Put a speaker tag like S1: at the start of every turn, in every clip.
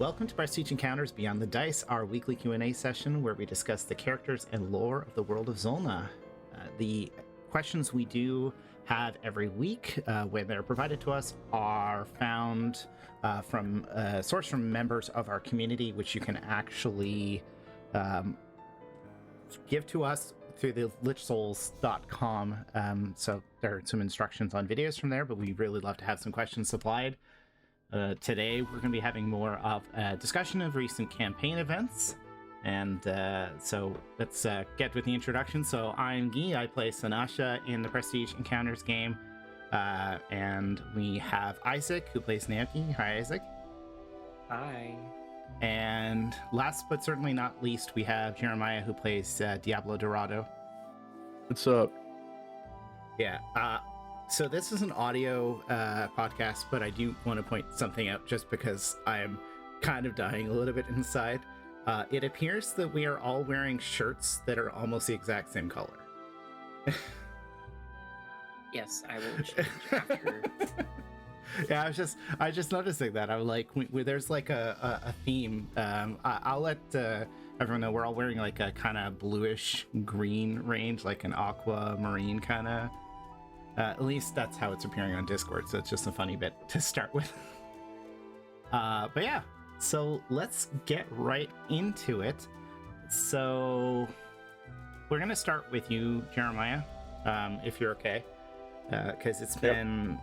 S1: Welcome to Prestige Encounters Beyond the Dice, our weekly Q&A session where we discuss the characters and lore of the world of Zolna. The questions we do have every week, when they're provided to us, are found from sourced from members of our community, which you can actually give to us through the lichsouls.com. So there are some instructions on videos from there, but we really love to have some questions supplied. Today, we're going to be having more of a discussion of recent campaign events. And so let's get with the introduction. So I'm Guy, I play Sanasha in the Prestige Encounters game. And we have Isaac, who plays Naoki. Hi, Isaac.
S2: Hi.
S1: And last but certainly not least, we have Jeremiah, who plays Diablo Dorado.
S3: What's up?
S1: Yeah. So this is an audio podcast, but I do want to point something out just because I am kind of dying a little bit inside. It appears that we are all wearing shirts that are almost the exact same color.
S2: Yes, I will change after.
S1: Yeah, I was just noticing that. I'm like, there's like a theme. I'll let everyone know we're all wearing like a kind of bluish green range, like an aquamarine kind of. At least that's how it's appearing on Discord, so it's just a funny bit to start with. But yeah, so let's get right into it. So we're going to start with you, Jeremiah, if you're okay, because it's been,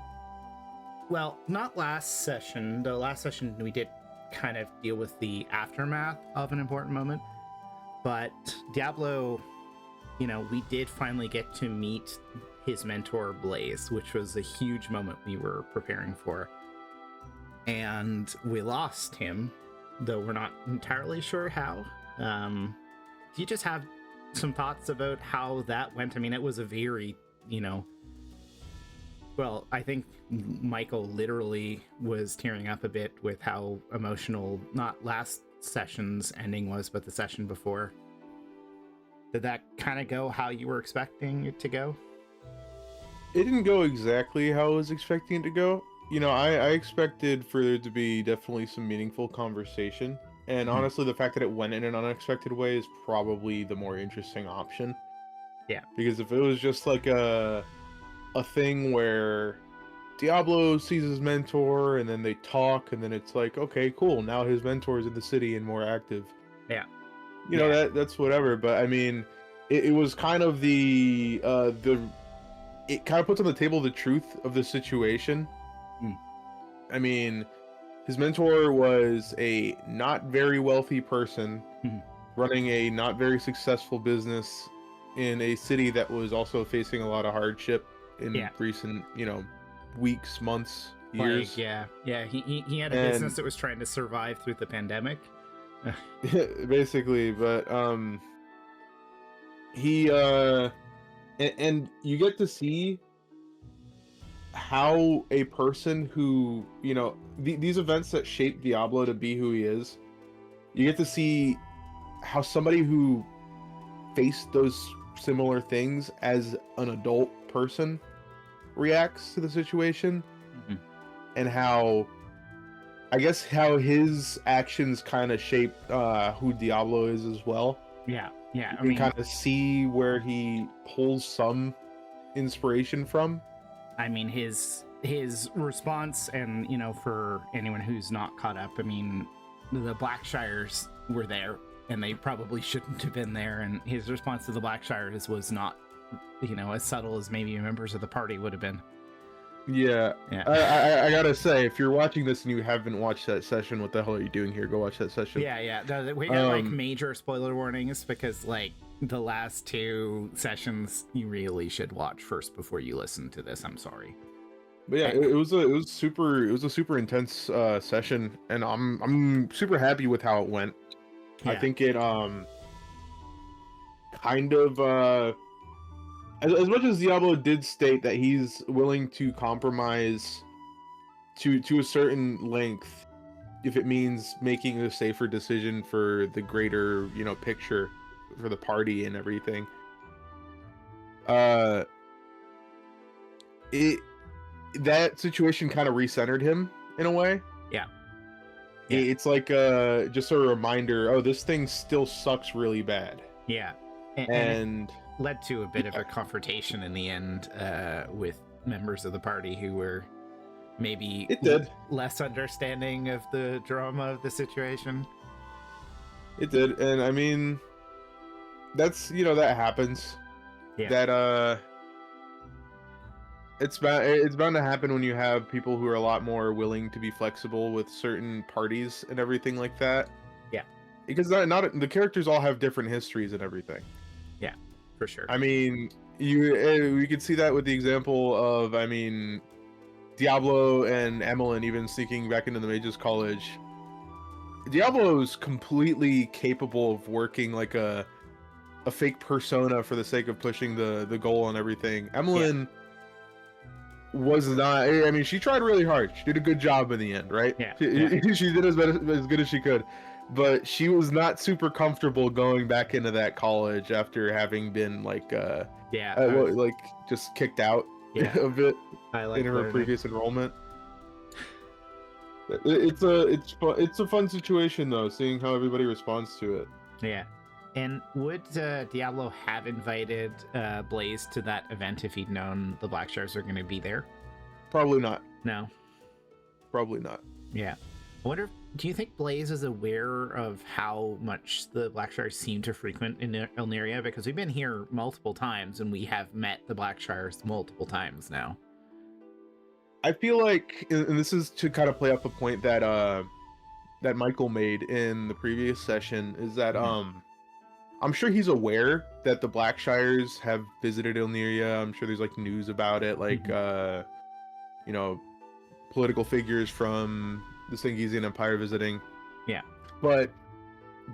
S1: well, not last session. The last session we did kind of deal with the aftermath of an important moment, but Diablo, you know, we did finally get to meet his mentor Blaze, which was a huge moment we were preparing for, and we lost him, though we're not entirely sure how. Do you just have some thoughts about how that went? I mean, it was a very, well, I think Michael literally was tearing up a bit with how emotional not last session's ending was, but the session before. Did that kind of go how you were expecting it to go?
S3: It didn't go exactly how I was expecting it to go. You know, I expected for there to be definitely some meaningful conversation. And honestly, the fact that it went in an unexpected way is probably the more interesting option.
S1: Yeah.
S3: Because if it was just like a thing where Diablo sees his mentor and then they talk and then it's like, okay, cool, now his mentor is in the city and more active.
S1: Yeah.
S3: You know, that's whatever. But I mean, it was kind of it kind of puts on the table the truth of the situation. I mean, his mentor was a not very wealthy person running a not very successful business in a city that was also facing a lot of hardship in recent, weeks, months, years.
S1: Like, he had a business that was trying to survive through the pandemic.
S3: Basically, but he and you get to see how a person who, these events that shape Diablo to be who he is, you get to see how somebody who faced those similar things as an adult person reacts to the situation, and how his actions kind of shape who Diablo is as well.
S1: Yeah.
S3: You can kind of see where he pulls some inspiration from.
S1: I mean, his response, and for anyone who's not caught up, I mean, the Blackshires were there, and they probably shouldn't have been there. And his response to the Blackshires was not, as subtle as maybe members of the party would have been.
S3: Yeah. I gotta say, if you're watching this and you haven't watched that session, what the hell are you doing here? Go watch that session.
S1: Yeah. We got like major spoiler warnings because like the last two sessions you really should watch first before you listen to this. I'm sorry.
S3: But yeah, it was a super intense session, and I'm super happy with how it went. Yeah. I think it kind of as much as Diablo did state that he's willing to compromise to a certain length if it means making a safer decision for the greater, picture for the party and everything. That situation kind of recentered him in a way.
S1: Yeah. Yeah.
S3: It's like just a reminder. Oh, this thing still sucks really bad.
S1: Yeah, and
S3: And
S1: it led to a bit of a confrontation in the end with members of the party who were maybe
S3: it did.
S1: less understanding of the drama of the situation.
S3: It did, and I mean, that's that happens.
S1: Yeah.
S3: That it's bound to happen when you have people who are a lot more willing to be flexible with certain parties and everything like that.
S1: Yeah.
S3: Because not the characters all have different histories and everything.
S1: Yeah, for sure.
S3: I mean, we could see that with the example of, I mean, Diablo and Emmeline even sneaking back into the Mages College. Diablo is completely capable of working like a fake persona for the sake of pushing the goal and everything. Emmeline was not. I mean, she tried really hard. She did a good job in the end, right?
S1: Yeah.
S3: She did as good as she could, but she was not super comfortable going back into that college after having been like like just kicked out of it in her previous enrollment. It's a fun situation though, seeing how everybody responds to it.
S1: Yeah. And would Diablo have invited Blaze to that event if he'd known the Blackshires were going to be there?
S3: Probably not.
S1: No.
S3: Probably not.
S1: Yeah. I wonder, do you think Blaze is aware of how much the Blackshires seem to frequent in Illyria? Because we've been here multiple times and we have met the Blackshires multiple times now.
S3: I feel like, and this is to kind of play up a point that that Michael made in the previous session, is that I'm sure he's aware that the Blackshires have visited Illyria. I'm sure there's like news about it, like political figures from the Singisian Empire visiting.
S1: Yeah.
S3: But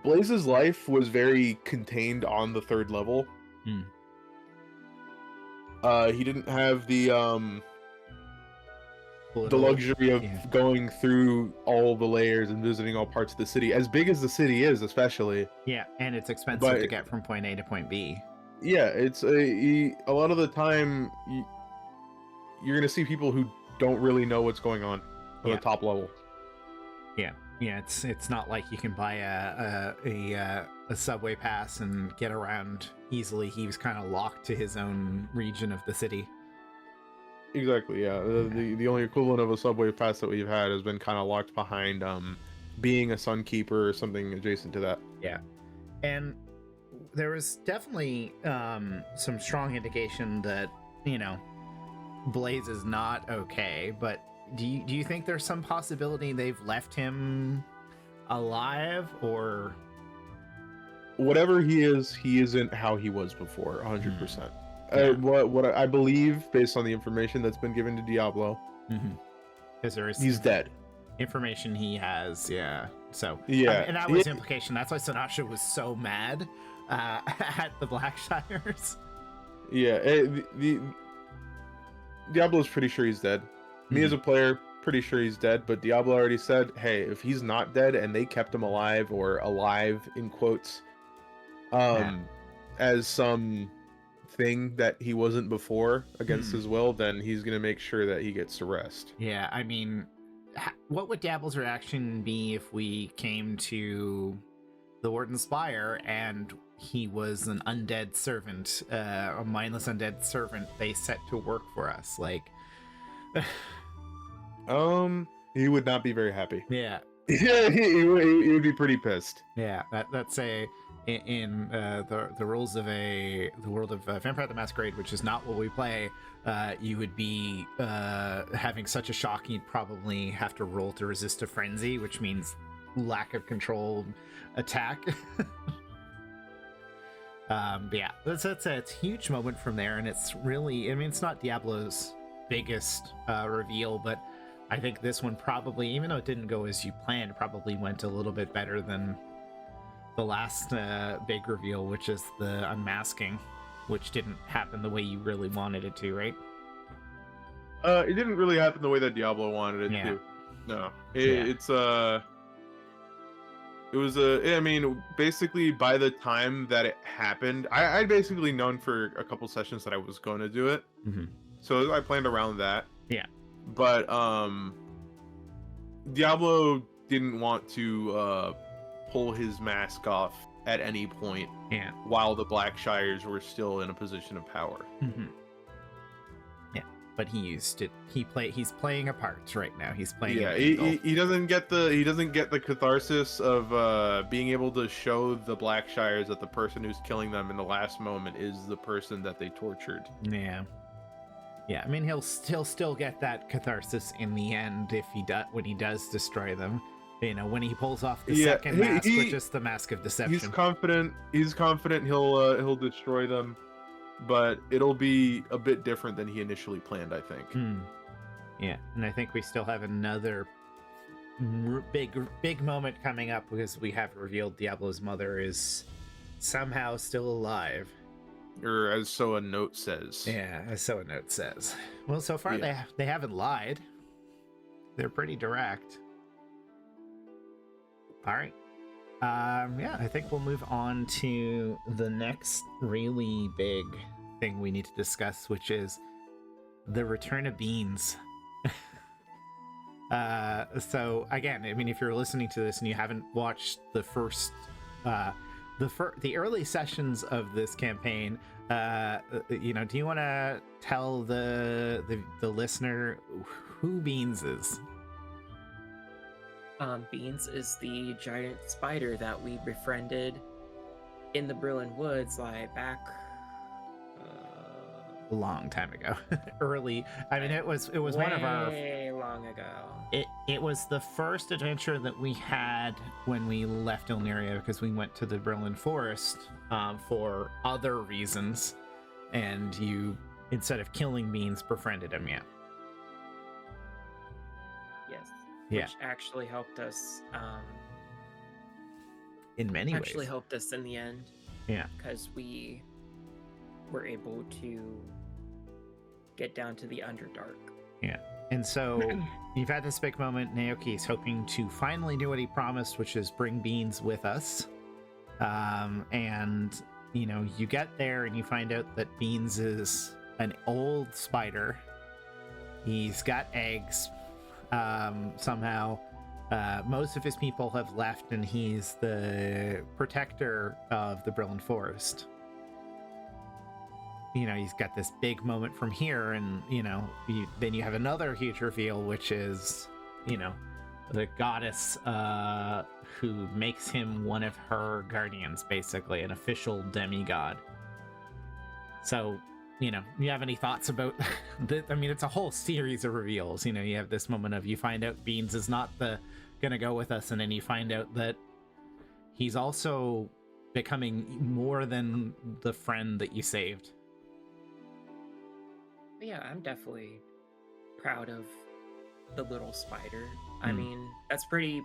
S3: Blaze's life was very contained on the 3rd level. He didn't have the luxury of going through all the layers and visiting all parts of the city, as big as the city is, especially.
S1: Yeah, and it's expensive to get from point A to point B.
S3: Yeah, it's a lot of the time you're gonna see people who don't really know what's going on the top level.
S1: Yeah, it's not like you can buy a subway pass and get around easily. He was kind of locked to his own region of the city.
S3: Exactly, yeah. The only equivalent of a subway pass that we've had has been kind of locked behind being a Sunkeeper or something adjacent to that.
S1: Yeah. And there was definitely some strong indication that, Blaze is not okay, but do you think there's some possibility they've left him alive, or
S3: whatever he isn't how he was before, 100%. What I believe, based on the information that's been given to Diablo,
S1: because
S3: he's dead.
S1: Information he has, So and that was implication. That's why Sinatra was so mad at the Blackshires.
S3: Yeah, the Diablo's pretty sure he's dead. Me as a player, pretty sure he's dead. But Diablo already said, "Hey, if he's not dead and they kept him alive, or alive in quotes, as some thing that he wasn't before against his will, then he's gonna make sure that he gets to rest."
S1: Yeah, I mean, what would Dabble's reaction be if we came to the Warden's Spire and he was an undead servant, a mindless undead servant they set to work for us? Like,
S3: he would not be very happy.
S1: Yeah.
S3: Yeah, he would be pretty pissed.
S1: Yeah, that's in the rules of the world of Vampire the Masquerade, which is not what we play. You would be having such a shock, you'd probably have to roll to resist a frenzy, which means lack of control attack. But yeah, that's a huge moment from there, and it's really, I mean, it's not Diablo's biggest reveal, but I think this one probably, even though it didn't go as you planned, probably went a little bit better than the last big reveal, which is the unmasking, which didn't happen the way you really wanted it to, right?
S3: It didn't really happen the way that Diablo wanted it to. No, it was I mean, basically by the time that it happened, I'd basically known for a couple sessions that I was going to do it. So I planned around that.
S1: Yeah.
S3: But Diablo didn't want to pull his mask off at any point
S1: Yeah.
S3: while the Blackshires were still in a position of power.
S1: Mm-hmm. Yeah, but he used it. He's playing a part right now. He's playing.
S3: Yeah,
S1: an angle.
S3: he doesn't get the catharsis of being able to show the Blackshires that the person who's killing them in the last moment is the person that they tortured.
S1: Yeah. Yeah, I mean, he'll still get that catharsis in the end if when he does destroy them. You know, when he pulls off the second mask, which is the mask of deception.
S3: He's confident he'll destroy them, but it'll be a bit different than he initially planned, I think.
S1: Yeah, and I think we still have another big moment coming up because we have revealed Diablo's mother is somehow still alive.
S3: Or as so a note says.
S1: Yeah, as so a note says. Well, so far they haven't lied. They're pretty direct. All right. Yeah, I think we'll move on to the next really big thing we need to discuss, which is the return of Beans. So again, I mean, if you're listening to this and you haven't watched the early sessions of this campaign, you know, do you want to tell the listener who Beans is?
S2: Beans is the giant spider that we befriended in the Berlin Woods, like back
S1: A long time ago. Early. I mean, it was one of our
S2: way long ago.
S1: It was the first adventure that we had when we left Illyria, because we went to the Berlin Forest for other reasons, and you, instead of killing Beans, befriended him. Yeah.
S2: Yes.
S1: Yeah.
S2: Which actually helped us.
S1: In many ways.
S2: Actually helped us in the end.
S1: Yeah.
S2: Because we were able to get down to the Underdark.
S1: Yeah. And so you've had this big moment. Naoki's hoping to finally do what he promised, which is bring Beans with us. And, you know, you get there and you find out that Beans is an old spider. He's got eggs. Somehow, most of his people have left, and he's the protector of the Berlin Forest. You know, he's got this big moment from here, and, you know, then you have another huge reveal, which is, you know, the goddess who makes him one of her guardians, basically, an official demigod. So, you know, you have any thoughts about I mean, it's a whole series of reveals. You know, you have this moment of you find out Beans is not gonna go with us, and then you find out that he's also becoming more than the friend that you saved.
S2: Yeah, I'm definitely proud of the little spider. I mean, that's pretty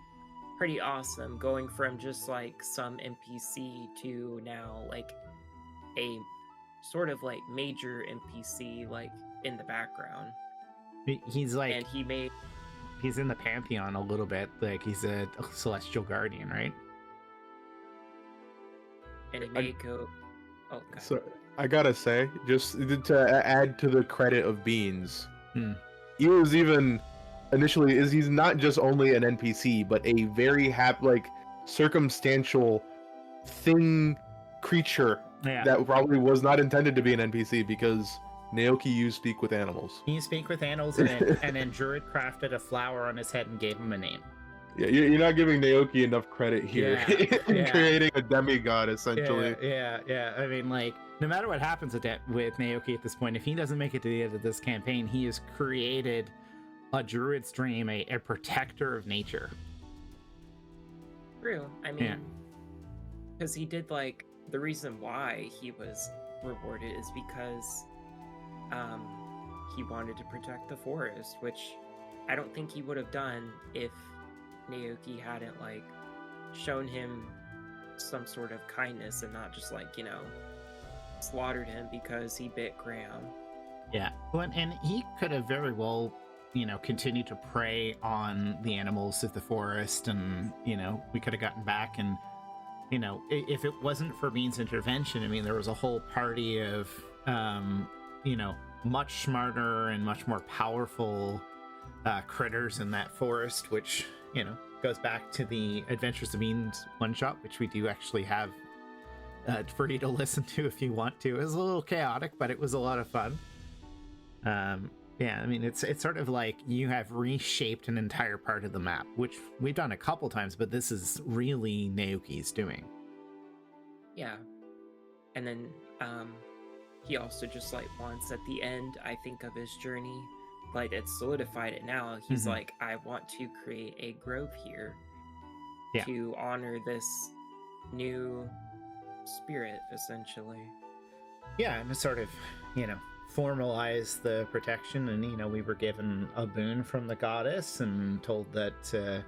S2: awesome, going from just like some NPC to now like a sort of like major NPC, like in the background.
S1: He's like,
S2: and
S1: he's in the pantheon a little bit, like he's a celestial guardian, right?
S2: And he may go. Oh, God.
S3: So I gotta say, just to add to the credit of Beans, he was even initially he's not just only an NPC, but a very circumstantial creature that probably was not intended to be an NPC, because Naoki used speak with animals.
S1: You speak with animals, and then Druid crafted a flower on his head and gave him a name.
S3: Yeah, you're not giving Naoki enough credit here in creating a demigod, essentially.
S1: Yeah. I mean, like, no matter what happens with Naoki at this point, if he doesn't make it to the end of this campaign, he has created a druid's dream, a protector of nature.
S2: True. I mean, because he did, like, the reason why he was rewarded is because he wanted to protect the forest, which I don't think he would have done if Naoki hadn't, like, shown him some sort of kindness and not just, like, you know, slaughtered him because he bit Graham.
S1: Yeah, well, and he could have very well, you know, continued to prey on the animals of the forest, and, you know, we could have gotten back, and, you know, if it wasn't for Bean's intervention, I mean, there was a whole party of, you know, much smarter and much more powerful critters in that forest, which, you know, goes back to the Adventures of Beans one shot, which we do actually have for you to listen to if you want to. It was a little chaotic, but it was a lot of fun. Yeah, I mean, it's sort of like you have reshaped an entire part of the map, which we've done a couple times, but this is really Naoki's doing.
S2: Yeah. And then he also just like wants at the end, I think, of his journey, like it's solidified it now. He's like, I want to create a grove here to honor this new spirit, essentially.
S1: Yeah, and to sort of, formalize the protection. And, we were given a boon from the goddess and told that, the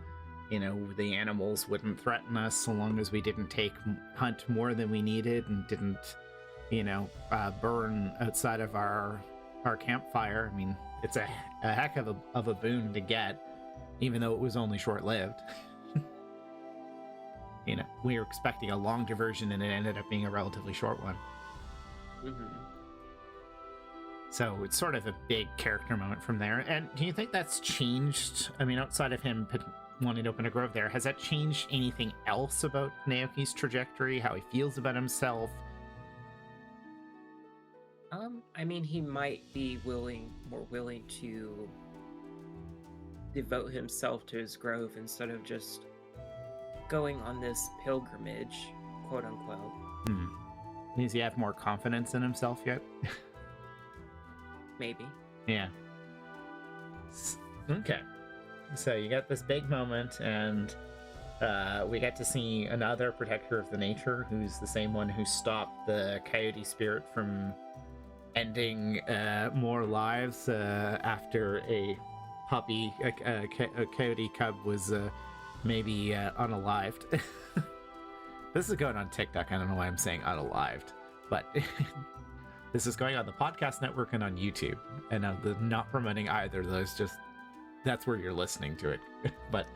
S1: animals wouldn't threaten us so long as we didn't hunt more than we needed and didn't, burn outside of our campfire. I mean, it's a heck of a boon to get, even though it was only short-lived. We were expecting a long diversion and it ended up being a relatively short one. So it's sort of a big character moment from there. And do you think that's changed? I mean, outside of him wanting to open a grove there, has that changed anything else about Naoki's trajectory, how he feels about himself?
S2: I mean, he might be more willing to devote himself to his grove instead of just going on this pilgrimage, quote unquote.
S1: Does he have more confidence in himself yet?
S2: Maybe.
S1: Yeah. Okay. So you got this big moment, and we get to see another protector of the nature, who's the same one who stopped the coyote spirit from ending more lives after a puppy, a coyote cub was maybe unalived. This is going on TikTok. I don't know why I'm saying unalived, but this is going on the podcast network and on YouTube, and I'm not promoting either of those, just that's where you're listening to it. But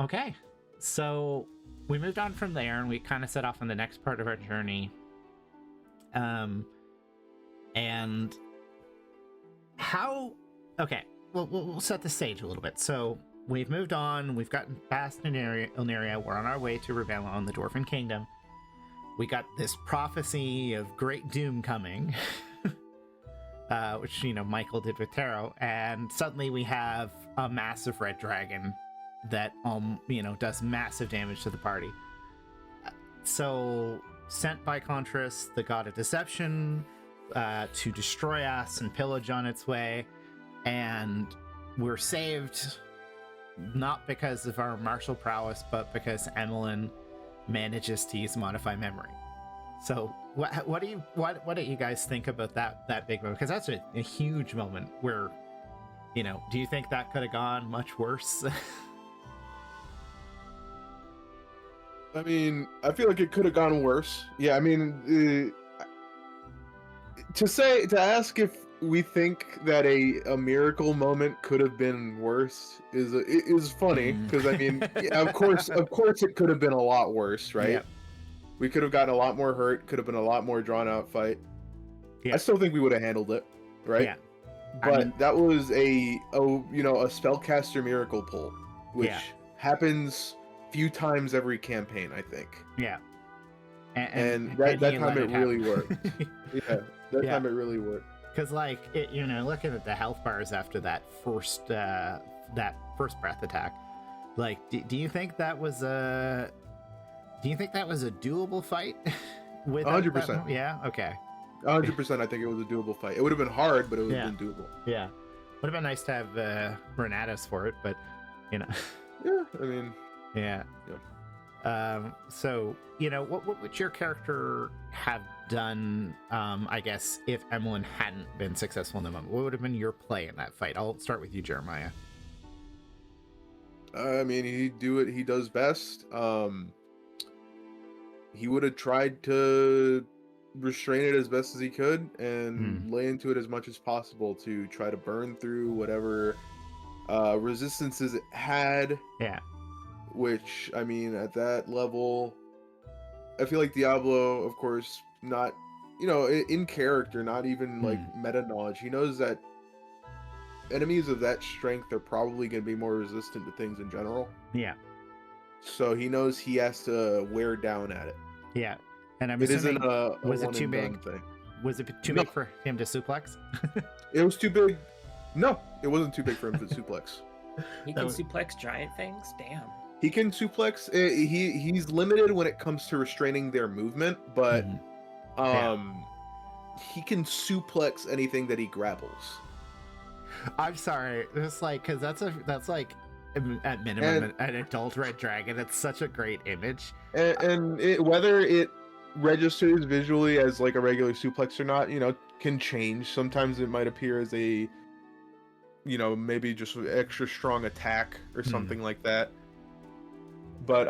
S1: okay, so we moved on from there and we kind of set off on the next part of our journey. And how, okay, well, we'll set the stage a little bit. So we've moved on, we've gotten past Ilneria, we're on our way to Ravenna in the Dwarven Kingdom. We got this prophecy of great doom coming, which, Michael did with Tarot, and suddenly we have a massive red dragon that, does massive damage to the party. So, sent by Contras, the god of deception, to destroy us and pillage on its way, and we're saved not because of our martial prowess, but because Emmeline manages to use modify memory. So what do you guys think about that big moment? Because that's a huge moment where, do you think that could have gone much worse?
S3: I mean, I feel like it could have gone worse. Yeah, I mean, to ask if we think that a miracle moment could have been worse is funny, because I mean, yeah, of course it could have been a lot worse, right? Yeah. We could have gotten a lot more hurt, could have been a lot more drawn out fight. Yeah. I still think we would have handled it, right? Yeah. But that was a spellcaster miracle pull, which happens few times every campaign, I think.
S1: Yeah.
S3: And that time it really worked. Yeah. That time it really worked.
S1: Because, looking at the health bars after that first breath attack, do you think that was a doable fight?
S3: 100%.
S1: Yeah. Okay.
S3: 100%. I think it was a doable fight. It would have been hard, but it would have been doable.
S1: Yeah. Would have been nice to have Renatus for it, but
S3: Yeah. I mean.
S1: Yeah. So, what would your character have done, I guess, if Emmeline hadn't been successful in the moment? What would have been your play in that fight? I'll start with you, Jeremiah.
S3: I mean, he'd do what he does best. He would have tried to restrain it as best as he could and lay into it as much as possible to try to burn through whatever resistances it had.
S1: Yeah.
S3: Which, I mean, at that level, I feel like Diablo, of course, not, in character, not even like meta knowledge. He knows that enemies of that strength are probably going to be more resistant to things in general.
S1: Yeah.
S3: So he knows he has to wear down at it.
S1: Yeah. And I'm
S3: It
S1: assuming,
S3: isn't a
S1: was it
S3: one
S1: too
S3: and
S1: big?
S3: done thing.
S1: Was it too
S3: No.
S1: big for him to suplex?
S3: It was too big. No, it wasn't too big for him to suplex.
S2: He can suplex giant things? Damn.
S3: He can suplex. He's limited when it comes to restraining their movement, but he can suplex anything that he grapples.
S1: I'm sorry. It's like, because that's like at minimum an adult red dragon. It's such a great image.
S3: And whether it registers visually as like a regular suplex or not, can change. Sometimes it might appear as a, maybe just an extra strong attack or something like that. But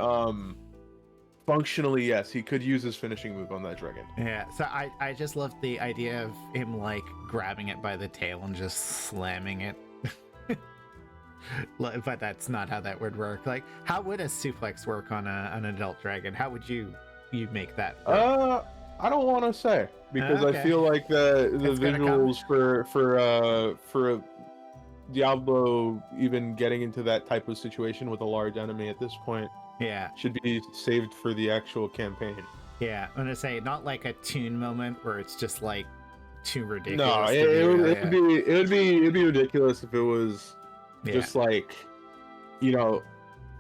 S3: functionally, yes, he could use his finishing move on that dragon.
S1: Yeah, so I just love the idea of him like grabbing it by the tail and just slamming it. But that's not how that would work. Like, how would a suplex work on an adult dragon? How would you make that work?
S3: I don't want to say, because
S1: Okay.
S3: I feel like the
S1: It's gonna
S3: visuals for Diablo even getting into that type of situation with a large enemy at this point
S1: Yeah,
S3: should be saved for the actual campaign.
S1: yeah. I'm gonna say not like a Toon moment where it's just like too ridiculous.
S3: No,
S1: to
S3: it'd be ridiculous if it was just like, a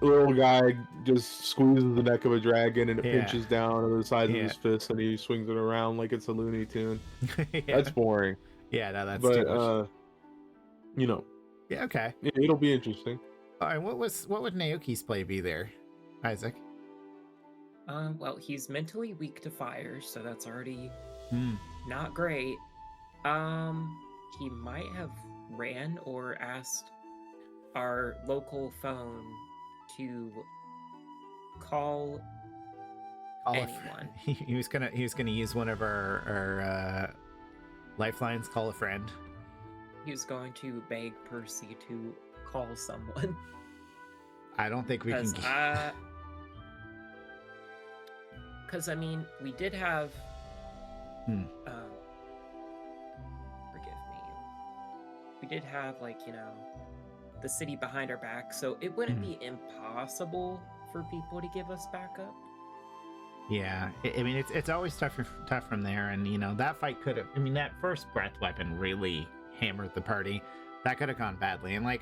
S3: little guy just squeezes the neck of a dragon and it pinches down on the sides of his fist and he swings it around like it's a Looney Tune.
S1: Yeah.
S3: That's boring.
S1: Yeah, no, that's
S3: But
S1: too much. Yeah, okay.
S3: It'll be interesting.
S1: All right, what would Naoki's play be there, Isaac?
S2: Well, he's mentally weak to fire, so that's already
S1: Hmm.
S2: not great. He might have ran or asked our local phone to call anyone.
S1: He was gonna use one of our lifelines. Call a friend.
S2: He was going to beg Percy to call someone.
S1: I don't think we can.
S2: Because I mean, we did have. Forgive me. We did have the city behind our back, so it wouldn't be impossible for people to give us backup.
S1: Yeah, I mean it's always tough from there, and that fight could have. I mean, that first breath weapon really hammered the party. That could have gone badly, and I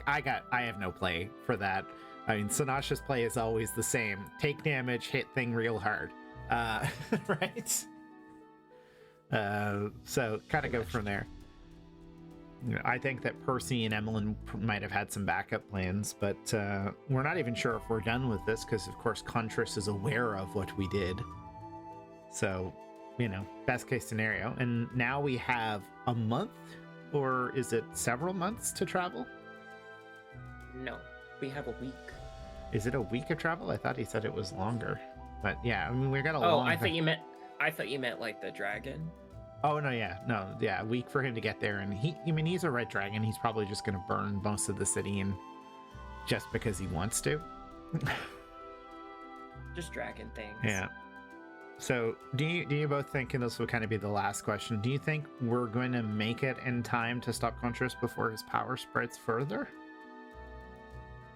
S1: have no play for that. I mean, Sinasha's play is always the same: take damage, hit thing real hard, right? So kind of go from there. I think that Percy and Emmeline might have had some backup plans, but we're not even sure if we're done with this because, of course, Contras is aware of what we did. So, best case scenario. And now we have a month, or is it several months to travel?
S2: No, we have a week.
S1: Is it a week of travel? I thought he said it was longer. But yeah, I mean, we got a
S2: long. I thought you meant like the dragon.
S1: Oh no, a week for him to get there, and he's a red dragon. He's probably just gonna burn most of the city, and just because he wants to.
S2: Just dragon things.
S1: Yeah. So, do you both think, and this will kind of be the last question, do you think we're going to make it in time to stop Contras before his power spreads further?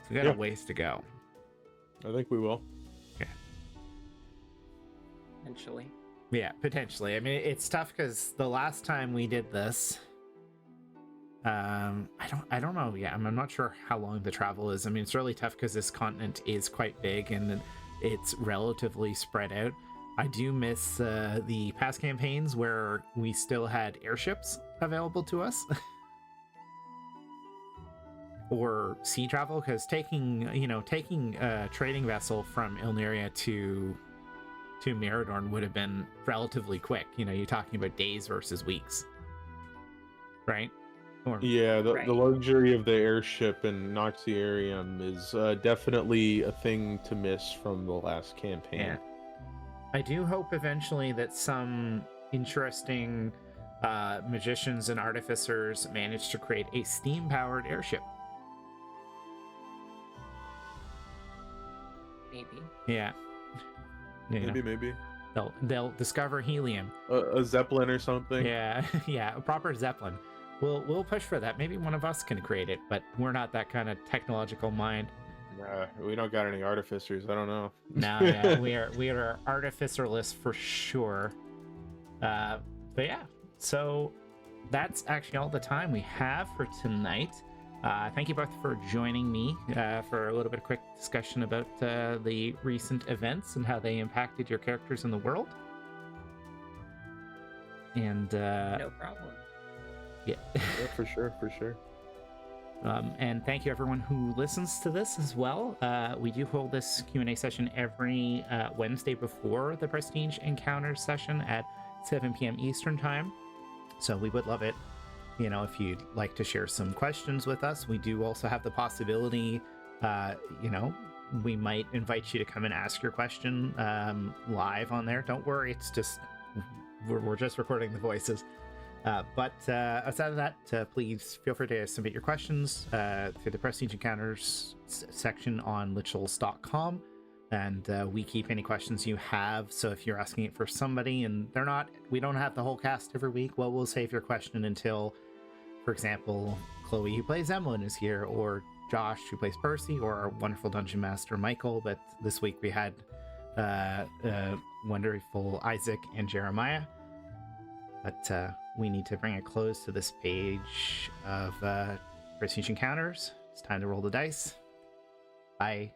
S1: So we got a ways to go.
S3: I think we will.
S1: Okay.
S2: Eventually.
S1: Yeah, potentially. I mean, it's tough because the last time we did this, I don't know. Yeah, I'm not sure how long the travel is. I mean, it's really tough because this continent is quite big and it's relatively spread out. I do miss the past campaigns where we still had airships available to us. Or sea travel, because taking a trading vessel from Illyria to Miradorn would have been relatively quick. You're talking about days versus weeks, right?
S3: The luxury of the airship in Noxiarium is definitely a thing to miss from the last campaign.
S1: Yeah. I do hope eventually that some interesting magicians and artificers manage to create a steam-powered airship.
S2: Maybe.
S1: Yeah.
S3: Maybe.
S1: They'll discover helium.
S3: A Zeppelin or something.
S1: Yeah, yeah, a proper Zeppelin. we'll push for that. Maybe one of us can create it, but we're not that kind of technological mind.
S3: Nah, we don't got any artificers. I don't know.
S1: No, yeah, we are artificerless for sure. But yeah, so that's actually all the time we have for tonight. Thank you both for joining me for a little bit of quick discussion about the recent events and how they impacted your characters in the world. And
S2: No problem.
S1: yeah.
S3: Yeah, for sure, for sure.
S1: And thank you everyone who listens to this as well. We do hold this Q&A session every Wednesday before the Prestige Encounters session at 7 p.m. Eastern Time. So we would love it, if you'd like to share some questions with us. We do also have the possibility, we might invite you to come and ask your question live on there. Don't worry, it's just, we're just recording the voices. But outside of that, please feel free to submit your questions through the Prestige Encounters section on lichels.com. And we keep any questions you have. So if you're asking it for somebody and we don't have the whole cast every week, well, we'll save your question until, for example, Chloe, who plays Emlyn, is here, or Josh, who plays Percy, or our wonderful Dungeon Master, Michael. But this week we had wonderful Isaac and Jeremiah. But we need to bring a close to this page of Prestige Encounters. It's time to roll the dice. Bye.